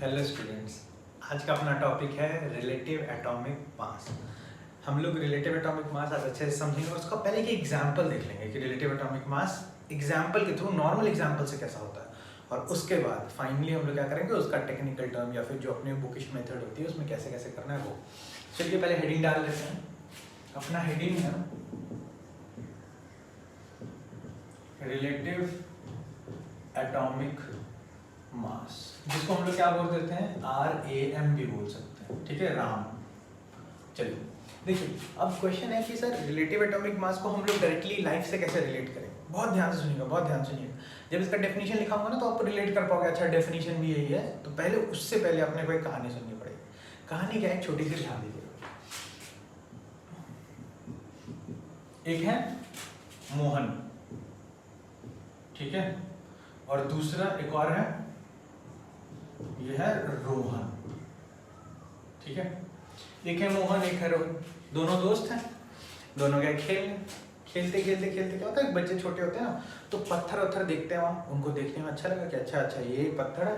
Hello students, आज का अपना टॉपिक है रिलेटिव एटॉमिक मास। हम लोग रिलेटिव एटॉमिक मास आज अच्छे से समझेंगे और उसका पहले की एग्जांपल देख लेंगे कि रिलेटिव एटॉमिक मास एग्जांपल के थ्रू, नॉर्मल एग्जांपल से कैसा होता है, और उसके बाद फाइनली हम लोग क्या करेंगे उसका टेक्निकल टर्म या फिर जो अपनी बुकिश मेथड होती है उसमें कैसे कैसे करना है वो। चलिए पहले हेडिंग डाल लेते हैं। अपना हेडिंग है रिलेटिव एटॉमिक मास, जिसको हम लोग क्या बोल देते हैं, RAM भी बोल सकते हैं, ठीक है, राम। चलिए देखिए, अब क्वेश्चन है कि सर रिलेटिव एटॉमिक मास को हम लोग डायरेक्टली लाइफ से कैसे रिलेट करें। बहुत ध्यान से सुनिएगा, बहुत ध्यान से सुनिएगा। जब इसका डेफिनेशन लिखा होगा ना तो आप रिलेट कर पाओगे। अच्छा, डेफिनेशन भी यही है, तो पहले उससे पहले आपने कोई कहानी सुननी पड़ेगी। कहानी क्या है, छोटी सी ध्यान दीजिएगा। एक है मोहन, ठीक है, और दूसरा एक और है, यह है रोहन, ठीक है। एक है मोहन, एक है रोहन, दोनों दोस्त हैं। दोनों क्या खेलते खेलते क्या होता है, बच्चे छोटे होते हैं ना, तो पत्थर वत्थर देखते हैं वहाँ, उनको देखने में अच्छा लगा कि अच्छा ये पत्थर है,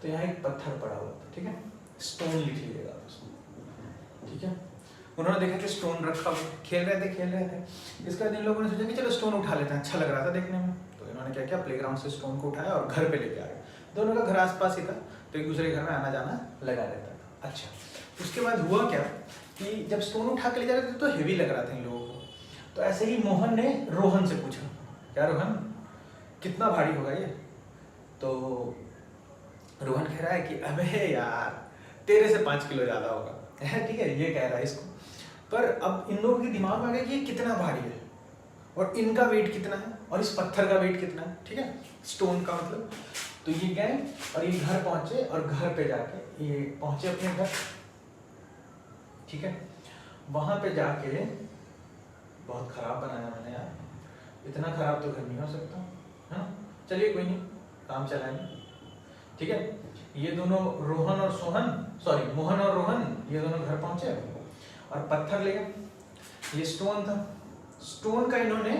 तो यहाँ एक पत्थर पड़ा हुआ था, ठीक है, स्टोन लिख लीजिएगा उसमें, ठीक है। उन्होंने देखा कि स्टोन रखा हुआ, खेल रहे थे। इसके बाद इन लोगों ने सोचा कि चलो स्टोन उठा लेते हैं, अच्छा लग रहा था देखने में, तो इन्होंने क्या किया, प्लेग्राउंड से स्टोन को उठाया और घर पे लेके आ गए। दोनों का घर आसपास ही था, तो एक दूसरे के घर में आना जाना लगा रहता था। अच्छा, उसके बाद हुआ क्या कि जब स्टोन उठा के ले जा रहे थे तो हेवी लग रहा था इन लोगों को, तो ऐसे ही मोहन ने रोहन से पूछा, क्या रोहन कितना भारी होगा ये? तो रोहन कह रहा है कि अबे यार, तेरे से 5 किलो ज्यादा होगा, ठीक है, ये कह रहा है इसको। पर अब इन लोगों के दिमाग में आ गया कि ये कितना भारी है और इनका वेट कितना है और इस पत्थर का वेट कितना है, ठीक है, स्टोन का मतलब। तो ये गए और ये घर पहुंचे, और घर पे जाके ये पहुंचे अपने घर, ठीक है। वहां पे जाके, बहुत खराब बनाया मैंने यार, इतना खराब तो घर नहीं हो सकता, है ना। चलिए कोई नहीं, काम चलाएंगे, ठीक है। ये दोनों मोहन और रोहन ये दोनों घर पहुंचे और पत्थर ले गए। ये स्टोन था, स्टोन का इन्होंने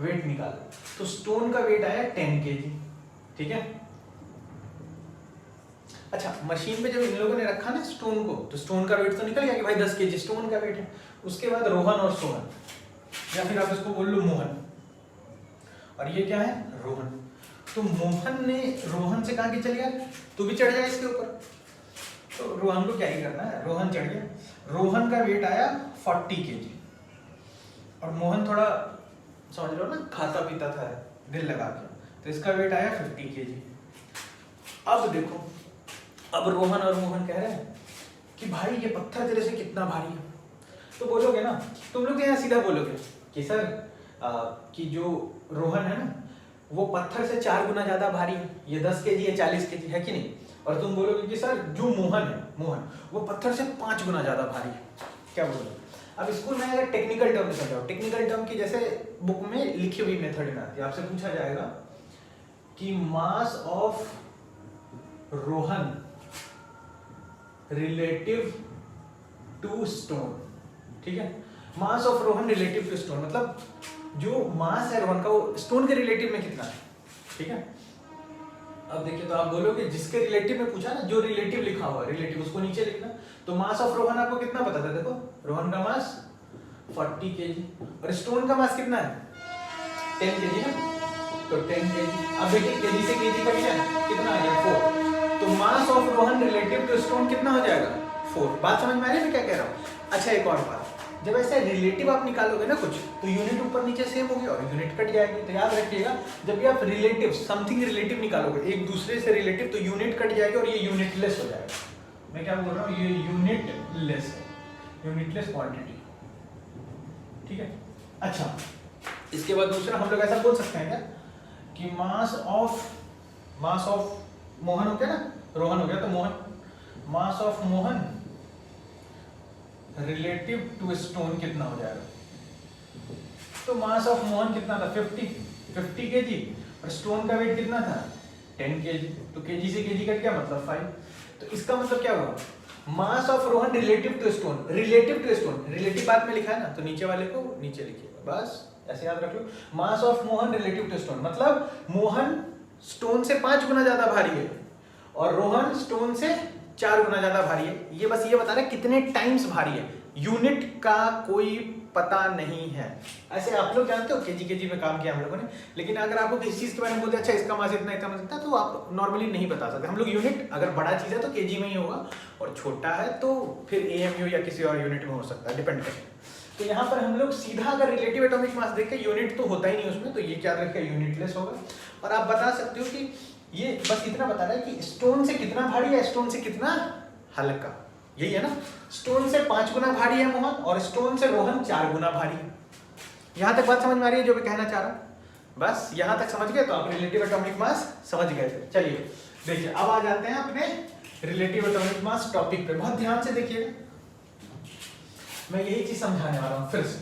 वेट निकाला, तो स्टोन का वेट आया 10 kg, ठीक है। अच्छा, मशीन पे जब इन लोगों ने रखा ना स्टोन को, तो स्टोन का वेट तो निकल गया कि भाई 10 kg स्टोन का वेट है। उसके बाद रोहन और सोहन, या फिर आप इसको बोल लो मोहन, और ये क्या है, रोहन। तो मोहन ने रोहन से कहा कि चल यार तू भी चढ़ जाए इसके ऊपर, तो रोहन को क्या ही करना है, रोहन चढ़ गया। रोहन का वेट आया 40 kg, और मोहन थोड़ा समझ लो ना, खाता पीता था दिल लगा के, तो इसका वेट आया 50 kg। अब देखो, अब रोहन और मोहन कह रहे हैं कि भाई ये पत्थर तेरे से कितना भारी है। तो बोलोगे ना, तुम लोग यहाँ सीधा बोलोगे कि सर कि जो रोहन है ना वो पत्थर से 4 गुना ज्यादा भारी है, ये 10 kg है, 40 kg है कि नहीं। और तुम बोलोगे कि सर जो मोहन वो पत्थर से 5 गुना ज्यादा भारी है। क्या बोलोगे? अब स्कूल में अगर टेक्निकल टर्म समझाओ, टेक्निकल टर्म की जैसे बुक में लिखी हुई मेथड में आती है, आपसे पूछा जाएगा कि mass of Rohan relative to stone, ठीक है। Mass of Rohan relative to stone मतलब जो मास है रोहन का वो स्टोन के रिलेटिव में कितना है, ठीक है। अब देखिए, तो आप बोलोगे जिसके रिलेटिव में पूछा ना, जो रिलेटिव लिखा हुआ है रिलेटिव उसको नीचे लिखना। तो मास ऑफ रोहन आपको कितना पता था, देखो रोहन का मास 40 kg और स्टोन का मास कितना है 10 kg ना, तो 10 kg। अब देखिए केजी से केजी का कितना आ गया 4, तो mass of Rohan relative to stone कितना हो जाएगा 4। बात समझ में आ रही है मैं क्या कह रहा हूँ? अच्छा, एक और बात, जब ऐसे रिलेटिव आप निकालोगे ना कुछ, तो यूनिट ऊपर नीचे सेम होगी और यूनिट कट जाएगी। तो याद रखिएगा, जब भी आप रिलेटिव समथिंग रिलेटिव निकालोगे एक दूसरे से रिलेटिव, तो यूनिट कट जाएगी और ये यूनिटलेस हो जाएगा। मैं क्या बोल रहा हूँ, ये यूनिटलेस है, यूनिटलेस क्वांटिटी, ठीक है। अच्छा, इसके बाद दूसरा हम लोग ऐसा बोल सकते हैं क्या कि मास ऑफ मोहन हो गया ना, रोहन हो गया, तो Mohan, mass of Mohan relative to stone कितना हो जाएगा। तो मास ऑफ मोहन कितना था 50 kg, और स्टोन का वेट कितना था 10 kg, तो kg से kg कट गया मतलब 5। तो इसका मतलब क्या हुआ, mass of Rohan relative to stone, relative बाद में लिखा है ना, तो नीचे वाले को नीचे लिखिएगा, बस ऐसे याद रख लो। Mass of Mohan relative to stone मतलब मोहन स्टोन से 5 गुना ज्यादा भारी है और रोहन स्टोन से 4 गुना ज्यादा भारी है। ये बस ये बता रहा है कितने टाइम्स भारी है, यूनिट का कोई पता नहीं है। ऐसे आप लोग जानते हो केजी में काम किया हम लोगों ने, लेकिन अगर आपको किसी चीज के बारे में बोलते हैं अच्छा इसका मास इतना इतना इतना, तो आप नॉर्मली नहीं बता सकते। हम लोग यूनिट, अगर बड़ा चीज है तो केजी में ही होगा, और छोटा है तो फिर एएमयू या किसी और यूनिट में हो सकता है, डिपेंड करता है। तो यहाँ पर हम लोग सीधा अगर रिलेटिव एटॉमिक मास देखें, यूनिट तो होता ही नहीं उसमें, तो ये क्या रखेगा, यूनिटलेस होगा। और आप बता सकते हो कि ये बस इतना बता रहा है कि स्टोन से कितना भारी है, स्टोन से कितना हल्का, यही है ना। स्टोन से 5 गुना भारी है मोहन, और स्टोन से रोहन 4 गुना भारी है। यहां तक बात समझ में आ रही है जो मैं कहना चाह रहा हूं? बस यहां तक समझ गए तो आप रिलेटिव एटॉमिक मास समझ गए थे। चलिए देखिए अब आ जाते हैं अपने रिलेटिव एटॉमिक मास टॉपिक पे। बहुत ध्यान से देखिएगा, मैं यही चीज समझाने वाला हूं फिर से।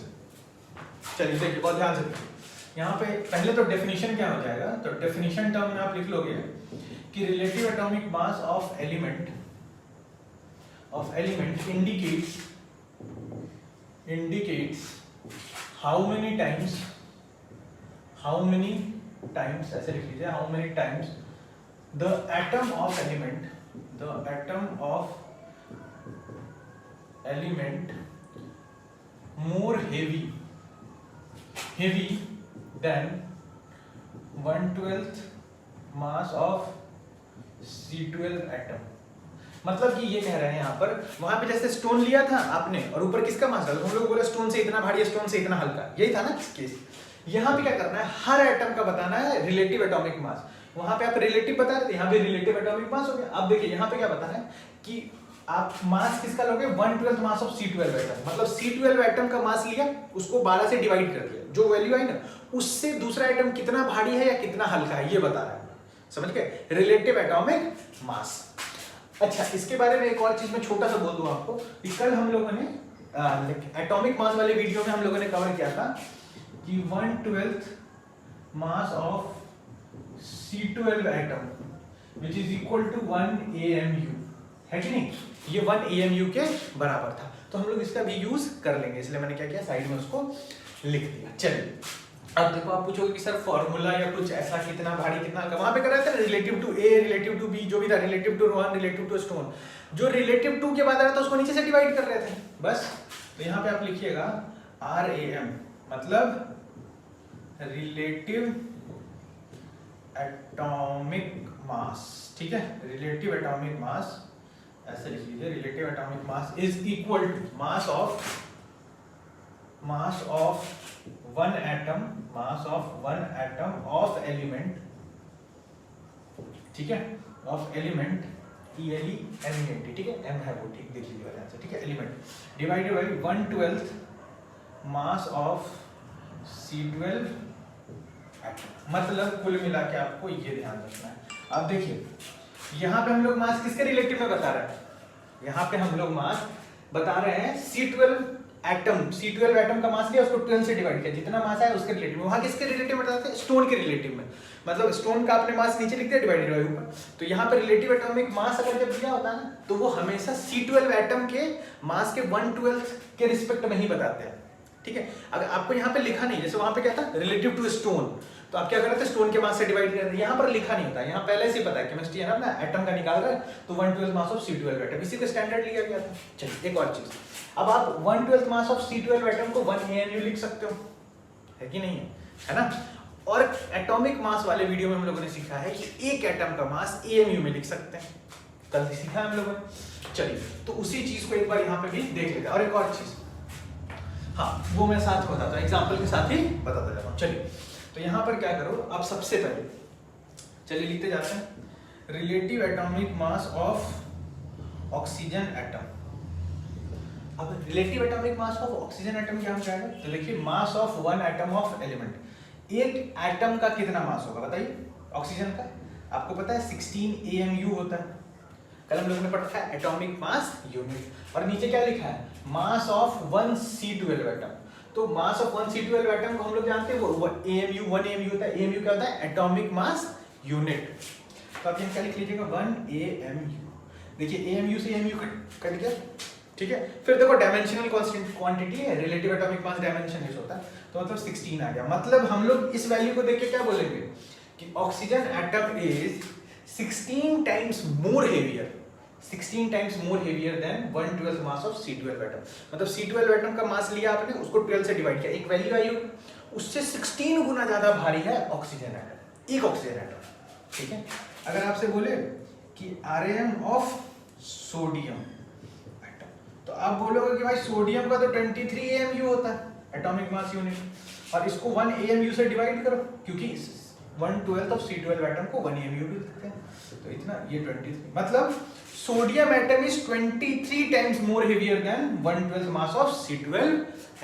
चलिए देखिए बहुत ध्यान से देखिए। यहाँ पे पहले तो डेफिनेशन क्या हो जाएगा, तो डेफिनेशन टर्म में आप लिख लोगे कि relative atomic mass of element indicates how many times ऐसे लिख लीजिए, how many times the atom of element more heavy than 1/12 mass of C12 atom। मतलब कि ये कह रहे हैं यहाँ पर, वहां पे जैसे स्टोन लिया था आपने और ऊपर किसका मास डाला, हम लोग बोला स्टोन से इतना भारी है, स्टोन से इतना हल्का, यही था ना केस। यहाँ पे क्या करना है, हर एटम का बताना है रिलेटिव एटॉमिक मास। वहां पे आप रिलेटिव बता रहे थे, यहाँ पे रिलेटिव एटॉमिक मास हो गया। अब देखिए यहाँ पे क्या बताना है कि आप मास किसका लोगे, 1/12 मास ऑफ C12 एटम। मतलब C12 एटम का मास लिया, उसको 12 से डिवाइड कर दिया, जो वैल्यू आई ना उससे दूसरा एटम कितना भारी है या कितना हल्का है ये बता रहा है। समझ गए, रिलेटिव एटॉमिक मास। अच्छा इसके बारे में एक और चीज मैं छोटा सा बोल दूं आपको, कल हम लोगों ने एटॉमिक मास वाले वीडियो में हम लोगों ने कवर किया था कि 1/12 mass of C12 atom which is equal to 1 AMU, है कि नहीं। ये 1 AMU के बराबर था, तो हम लोग इसका भी यूज कर लेंगे, इसलिए मैंने क्या किया साइड में उसको लिख दिया। चलिए अब देखो, आप पूछोगे कि सर फॉर्मूला या कुछ ऐसा कितना भारी कितना हल्का, वहां पे कर रहे थे relative to A, relative to B, जो भी था, relative to Rohan, relative to stone, जो रिलेटिव टू के बाद आ रहा था उसको नीचे से डिवाइड कर रहे थे बस। तो यहाँ पे आप लिखिएगा RAM, मतलब रिलेटिव एटॉमिक मास, ठीक है, रिलेटिव एटॉमिक मास ऐसे लिख लीजिए, relative atomic mass is equal to mass of one atom of element, ठीक है, ऑफ एलिमेंट ELEMENT, ठीक है, M है वो, ठीक देख लीजिए ध्यान से, ठीक है, element divided by 1/12 mass of C12 atom. मतलब कुल मिला के आपको ये ध्यान रखना है। अब देखिए यहाँ पे हम लोग मास किसके रिलेटिव में बता रहे हैं, यहाँ पे हम लोग मास बता रहे हैं C12 एटम का मास लिया, उसको 12 से डिवाइड किया, जितना मास है उसके रिलेटिव में। वहां किसके रिलेटिव में बताते हैं, स्टोन के रिलेटिव में। मतलब स्टोन का आपने मास नीचे लिख दिया, डिवाइडेड बाय ऊपर। तो यहाँ पे रिलेटिव एटॉमिक मास अगर जब दिया होता है ना, तो वो हमेशा C12 एटम के मास के 1/12 के रिस्पेक्ट में ही बताते हैं, ठीक है। अगर आपको यहाँ पे लिखा नहीं, जैसे वहां पे क्या था रिलेटिव टू स्टोन, तो आप क्या कर रहे थे, स्टोन के मास से डिवाइड कर रहे थे। यहाँ पर लिखा नहीं होता, यहाँ पहले से पता है केमिस्ट्री है ना, एटम का निकाल रहा है, तो 1/12 मास ऑफ C12 एटम, इसी का स्टैंडर्ड लिया गया था। चलिए एक और चीज, अब आप 1/12 मास ऑफ C12 एटम को 1 AMU लिख सकते हो, है कि नहीं है ना। और एटॉमिक मास वाले वीडियो में हम लोगों ने सीखा है कि एक एटम का मास AMU में लिख सकते हैं, कल सीखा हम लोगों ने। चलिए तो उसी चीज को एक बार यहाँ पे भी देख लेते हैं। और एक और चीज, हाँ वो मैं साथ बताता हूँ, एग्जाम्पल के साथ ही बताता जाता हूँ। चलिए तो यहाँ पर क्या करो आप, सबसे पहले चलिए लिखते जाते हैं, relative atomic mass of oxygen atom. अब relative atomic mass of oxygen atom क्या हो जाएगा, तो देखिए mass of one atom of element. एक एटम का कितना मास होगा बताइए, ऑक्सीजन का आपको पता है 16 AMU होता है, कल हम लोगों ने पढ़ा है एटॉमिक मास यूनिट। और नीचे क्या लिखा है, मास ऑफ 1 C12 एटम। तो मास ऑफ 1 C12 एटम को हम लोग जानते हैं वो AMU 1 AMU होता है। AMU क्या होता है, एटॉमिक मास यूनिट। तो आप यहाँ क्या लिख लीजिएगा 1 AMU। देखिए AMU से AMU कट गया, ठीक है। फिर देखो डायमेंशनल क्वांटिटी है, रिलेटिव एटॉमिक मास डायमेंशन होता है, तो मतलब 16 आ गया। मतलब हम लोग इस वैल्यू को देख के क्या बोलेंगे कि oxygen atom is 16 times more heavier, 16 times more heavier than 1/12 mass of C12 atom. मतलब C12 एटम का मास लिया आपने, उसको 12 से डिवाइड किया, एक वैल्यू आई होगी, उससे 16 गुना ज्यादा भारी है ऑक्सीजन एटम, एक ऑक्सीजन एटम। ठीक है, अगर आपसे बोले कि आरएम ऑफ सोडियम एटम, तो आप बोलोगे कि भाई सोडियम का तो 23 AMU होता है एटॉमिक मास यूनिट, और इसको 1 AMU से डिवाइड करो, क्योंकि 1/12 ऑफ C12 एटम को 1 AMU भी लिखते हैं, तो इतना ये 23, मतलब sodium atom is 23 times more heavier than 1/12 mass of C12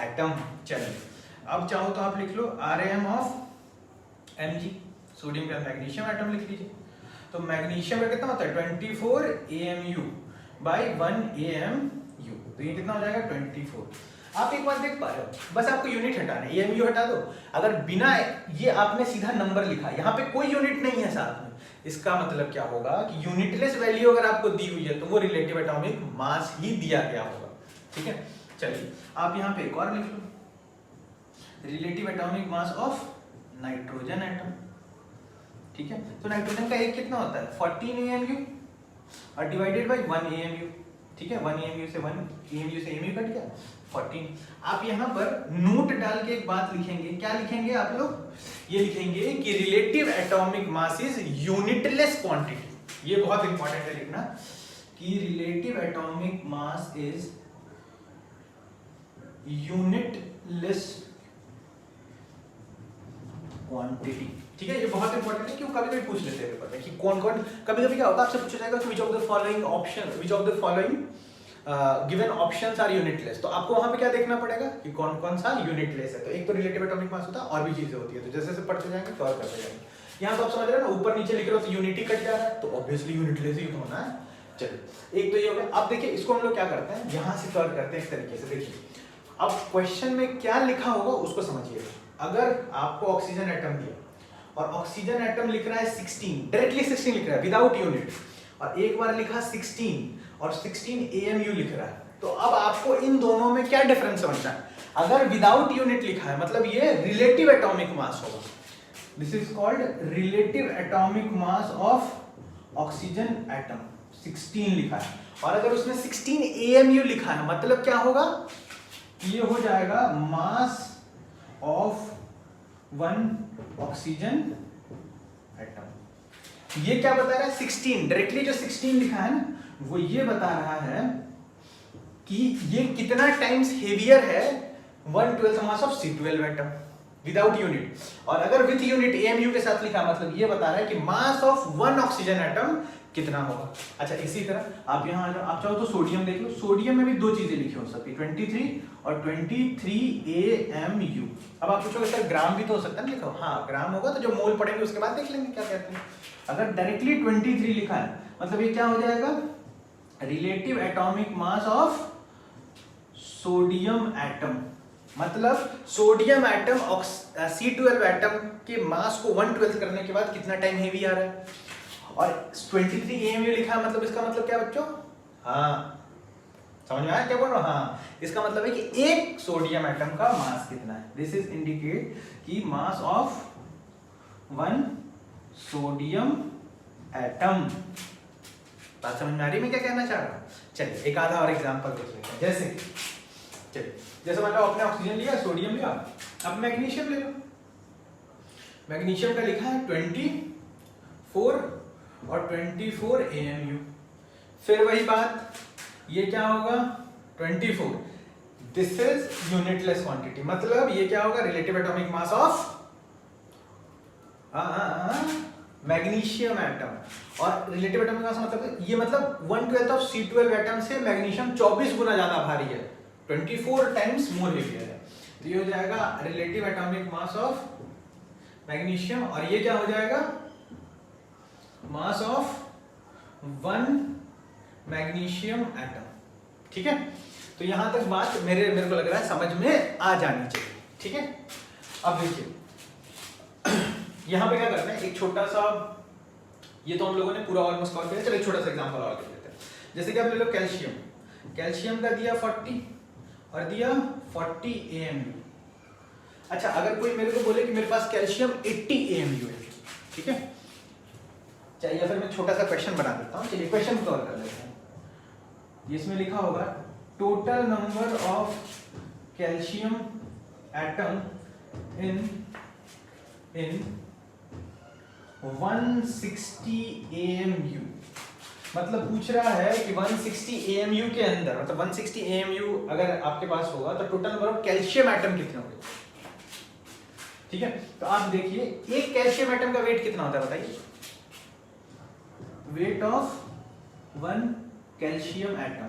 atom. चलिए अब चाहो तो आप लिख लो आरएम ऑफ Mg, सोडियम का मैग्नीशियम एटम लिख लीजिए। तो मैग्नीशियम का कितना होता है 24 AMU बाई 1 AMU, तो ये कितना हो जाएगा 24। आप एक बार देख पा रहे हो, बस आपको यूनिट हटाना है, AMU हटा दो, अगर बिना ये आपने सीधा नंबर लिखा, यहाँ पे कोई यूनिट नहीं है साथ में, इसका मतलब क्या होगा कि यूनिटलेस वैल्यू अगर आपको दी हुई है तो वो रिलेटिव एटॉमिक मास ही दिया गया होगा। ठीक है, चलिए आप यहाँ पे एक और लिख लो, relative atomic mass of nitrogen atom. ठीक है, तो नाइट्रोजन का एक कितना होता है 14 AMU और डिवाइडेड बाय 1 AMU। ठीक है, 1 AMU से 1 AMU से AMU कट गया 14। आप यहाँ पर नोट डाल के एक बात लिखेंगे, क्या लिखेंगे आप लोग, ये लिखेंगे कि relative atomic mass is unitless quantity. ये बहुत इंपॉर्टेंट है लिखना कि relative atomic mass is unitless quantity. ठीक है, ये बहुत इंपॉर्टेंट है, क्यों कभी कभी पूछ लेते हैं पेपर में कि कौन कौन, कभी कभी क्या होता है आपसे पूछा जाएगा कि which of the following option, which of the following given options are unitless, तो आपको वहां पे क्या देखना पड़ेगा कि कौन कौन सा यूनिटलेस है। तो एक तो रिलेटिव एटॉमिक मास होता है, और भी चीजें होती है, तो जैसे जैसे पढ़ते जाएंगे तो और करते जाएंगे। यहाँ तो आप समझ रहे हो ना, ऊपर नीचे लिख रहे हो तो यूनिटी कट जा रहा है, तो ऑब्वियसली यूनिटलेस ही होना है। चलिए एक तो ये हो गया। अब देखिए इसको हम लोग क्या करते हैं, यहाँ से सॉल्व करते हैं इस तरीके से। देखिए अब क्वेश्चन में क्या लिखा होगा उसको समझिए। अगर आपको ऑक्सीजन एटम दिया और ऑक्सीजन एटम लिख रहा है 16, डायरेक्टली 16 लिख रहा है विदाउट यूनिट, और एक बार लिखा 16 और 16 AMU लिख रहा है, तो अब आपको इन दोनों में क्या डिफरेंस समझना है। अगर विदाउट यूनिट लिखा है मतलब ये रिलेटिव एटॉमिक मास होगा, this is called relative atomic mass of oxygen atom, 16 लिखा है, और अगर उसने 16 AMU लिखा है मतलब क्या होगा, ये हो जाएगा मास ऑफ 1 ऑक्सीजन एटम। ये क्या बता रहा है 16, डायरेक्टली जो 16 लिखा है ना वो ये बता रहा है कि ये कितना टाइम्स हेवियर है 1/12 mass of C12 atom without unit, और अगर विथ यूनिट AMU के साथ लिखा मतलब ये बता रहा है कि मास ऑफ 1 ऑक्सीजन एटम कितना होगा। अच्छा इसी तरह आप यहाँ आप चाहो तो सोडियम देख लो, सोडियम में भी दो चीजें लिखी हो सकती है 23 और 23 AMU। अब आप पूछोगे सर ग्राम भी तो हो सकता है ना लिखा हो, हाँ ग्राम होगा, तो जो मोल पढ़ेंगे उसके बाद देख लेंगे क्या कहते हैं। अगर डायरेक्टली 23 लिखा है मतलब ये क्या हो जाएगा relative atomic mass of sodium atom, मतलब सोडियम एटम C12 एटम के मास को 1/12 करने के बाद कितना टाइम हेवी आ रहा है, और 23 AMU लिखा है मतलब इसका मतलब क्या बच्चों, हाँ समझ में आया क्या बोल रहा हूँ, हाँ इसका मतलब है कि एक सोडियम एटम का मास कितना है। दिस इज इंडिकेट कि मास ऑफ 1 सोडियम एटम। बात समझ में आ रही है मैं क्या कहना चाह रहा हूँ। चलिए एक आधा और एग्जांपल देख लेते हैं। जैसे चलिए जैसे मान लो आपने ऑक्सीजन लिया, सोडियम लिया, अब मैग्नीशियम ले लो। मैग्नीशियम का लिखा है 24 और 24 AMU। फिर वही बात, ये क्या होगा 24, दिस इज यूनिटलेस क्वांटिटी, मतलब ये क्या होगा relative atomic mass of magnesium atom, और रिलेटिव एटॉमिक मास मतलब ये मतलब 1/12 ऑफ C12 एटम से मैग्नीशियम 24 गुना ज्यादा भारी है, 24 टाइम्स मोर हेवियर है, तो ये हो जाएगा relative atomic mass of magnesium, और ये क्या हो जाएगा मास ऑफ 1 मैग्नीशियम एटम। ठीक है, तो यहां तक बात मेरे को लग रहा है समझ में आ जानी चाहिए। ठीक है, अब देखिए यहां पे क्या करना है, एक छोटा सा, ये तो हम लोगों ने पूरा ऑलमोस्ट कवर किया, चलो एक छोटा सा एग्जांपल और कर लेते हैं। जैसे कि आप ले लो कैल्शियम, कैल्शियम का दिया 40 और दिया 40 AMU। अच्छा अगर कोई मेरे को बोले कि मेरे पास कैल्शियम 80 AMU है, ठीक है चाहिए, फिर मैं छोटा सा क्वेश्चन बना देता हूँ। चलिए क्वेश्चन सॉल्व कर लेते हैं। इसमें लिखा होगा total number of calcium atom in 160 AMU। मतलब पूछ रहा है कि 160 AMU के अंदर, मतलब 160 AMU अगर आपके पास होगा तो total number of calcium atom कितने होंगे। ठीक है, तो आप देखिए एक कैल्शियम एटम का वेट कितना होता है बताइए। Weight of one calcium atom,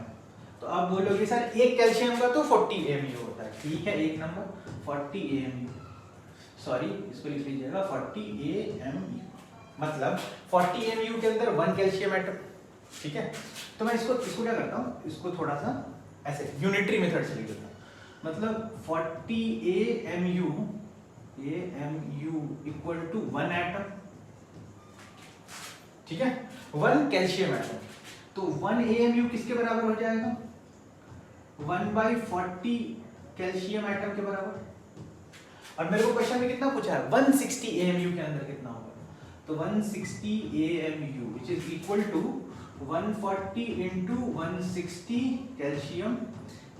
तो आप बोलोगे सर एक कैल्शियम का तो 40 AMU होता है। ठीक है, एक नंबर 40 AMU, सॉरी इसको लिख लीजिएगा 40 AMU, मतलब 40 AMU के अंदर वन कैल्शियम एटम। ठीक है, तो मैं इसको क्या करता हूँ, इसको थोड़ा सा ऐसे यूनिटरी मेथड से लिख देता हूँ। मतलब 40 AMU equal to one atom. ठीक है, वन कैल्शियम एटम, तो 1 AMU किसके बराबर हो जाएगा, 1/40 कैल्शियम एटम के बराबर। और मेरे को क्वेश्चन में कितना पूछा है, 160 AMU के अंदर कितना होगा, तो 160 AMU which is equal to 140 into 160 calcium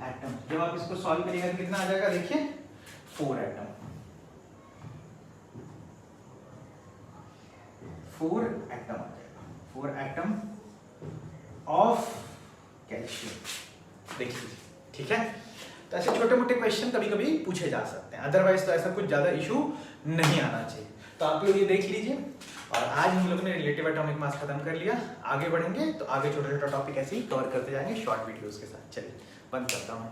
atom. जब आप इसको सॉल्व करिएगा तो कितना आ जाएगा, देखिए 4 एटम, 4 एटम आ जाएगा, 4 एटम ऑफ कैल्शियम। देखिए, ठीक है, तो ऐसे छोटे मोटे क्वेश्चन कभी कभी पूछे जा सकते हैं, अदरवाइज तो ऐसा कुछ ज्यादा इशू नहीं आना चाहिए। तो आप लोग ये देख लीजिए। और आज हम लोग ने रिलेटिव एटॉमिक मास खत्म कर लिया, आगे बढ़ेंगे तो आगे छोटा छोटा टॉपिक ऐसे ही कवर करते जाएंगे शॉर्ट वीडियोस के साथ। चलिए बंद करता हूँ।